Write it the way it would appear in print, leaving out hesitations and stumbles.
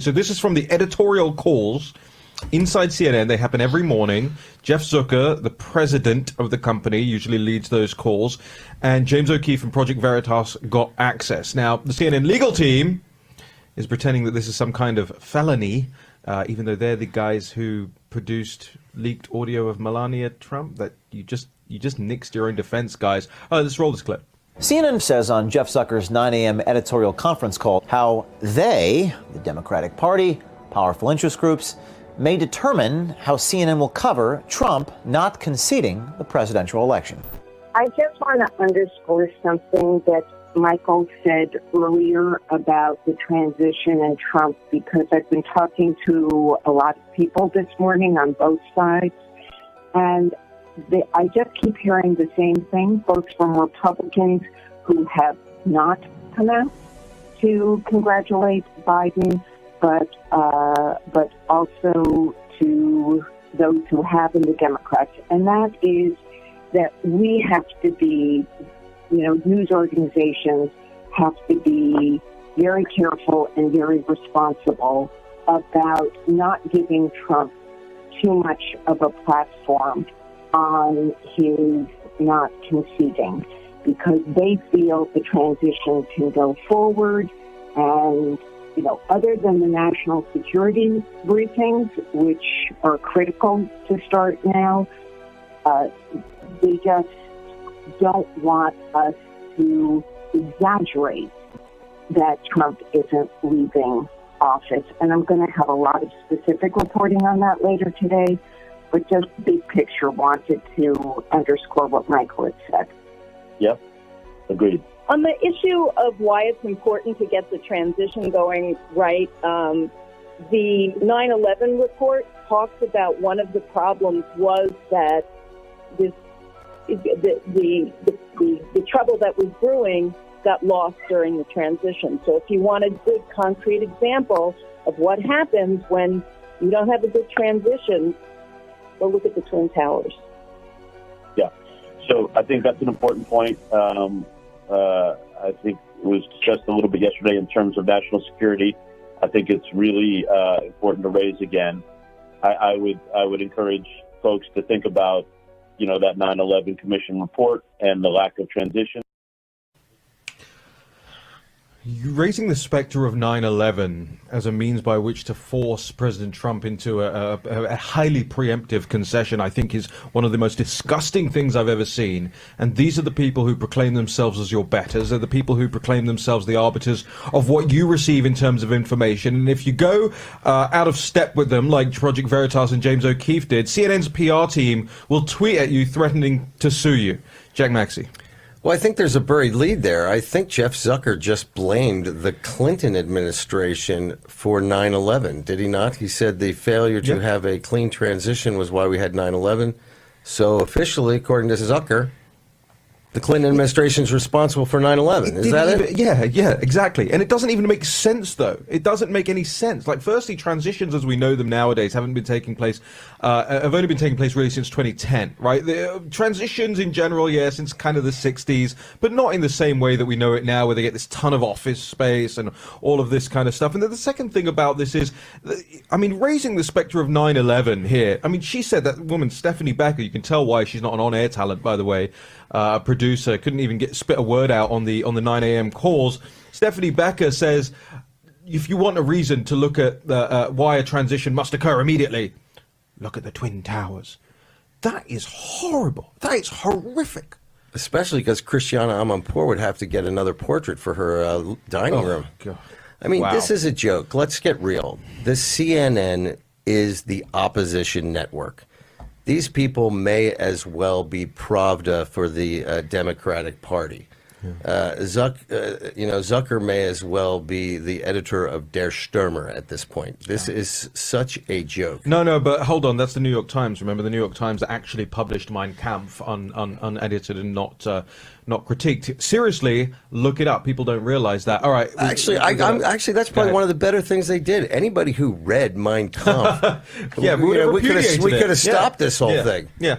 So this is from the editorial calls inside CNN. They happen every morning. Jeff Zucker, the president of the company, usually leads those calls, and James O'Keefe from Project Veritas got access. Now, the CNN legal team is pretending that this is some kind of felony, even though they're the guys who produced leaked audio of Melania Trump. That you just nixed your own defense, guys. Let's roll this clip. CNN says on Jeff Zucker's 9 a.m. editorial conference call how they, the Democratic Party, powerful interest groups, may determine how CNN will cover Trump not conceding the presidential election. I just want to underscore something that Michael said earlier about the transition and Trump, because I've been talking to a lot of people this morning on both sides, and I just keep hearing the same thing, both from Republicans who have not come out to congratulate Biden, but also to those who have in the Democrats. And that is that we have to be, news organizations have to be very careful and very responsible about not giving Trump too much of a platform on his not conceding, because they feel the transition can go forward. And, other than the national security briefings, which are critical to start now, they just don't want us to exaggerate that Trump isn't leaving office. And I'm going to have a lot of specific reporting on that later today. But just big picture, wanted to underscore what Michael had said. Yep, agreed. On the issue of why it's important to get the transition going right, the 9/11 report talks about one of the problems was that the trouble that was brewing got lost during the transition. So if you want a good concrete example of what happens when you don't have a good transition, go look at the Twin Towers. Yeah. So I think that's an important point. I think it was discussed a little bit yesterday in terms of national security. I think it's really important to raise again. I would encourage folks to think about, that 9/11 Commission report and the lack of transition. You raising the specter of 9/11 as a means by which to force President Trump into a highly preemptive concession, I think, is one of the most disgusting things I've ever seen. And these are the people who proclaim themselves as your betters. They're the people who proclaim themselves the arbiters of what you receive in terms of information. And if you go out of step with them, like Project Veritas and James O'Keefe did, CNN's PR team will tweet at you threatening to sue you. Jack Maxey. Well, I think there's a buried lead there. I think Jeff Zucker just blamed the Clinton administration for 9/11, did he not? He said the failure to have a clean transition was why we had 9/11. So officially, according to Zucker, the Clinton administration is responsible for 9/11. Is that it? Yeah, exactly. And it doesn't even make sense, though. It doesn't make any sense. Like, firstly, transitions as we know them nowadays have only been taking place really since 2010, right? The transitions in general, since kind of the 60s, but not in the same way that we know it now, where they get this ton of office space and all of this kind of stuff. And then the second thing about this is, raising the specter of 9/11 here. She said, that woman, Stephanie Becker, you can tell why she's not an on-air talent, by the way, producer, couldn't even spit a word out on the 9 a.m. calls. Stephanie Becker says, if you want a reason to look at why a transition must occur immediately, look at the Twin Towers. That is horrible. That is horrific. Especially because Christiana Amanpour would have to get another portrait for her dining room. God. Wow. This is a joke. Let's get real. The CNN is the opposition network. These people may as well be Pravda for the Democratic Party. Zucker may as well be the editor of Der Stürmer at this point. This is such a joke. No, but hold on. That's the New York Times. Remember, the New York Times actually published Mein Kampf unedited and not critiqued. Seriously, look it up. People don't realize that. All right. Actually, that's probably one of the better things they did. Anybody who read Mein Kampf, we could have stopped this whole thing. Yeah.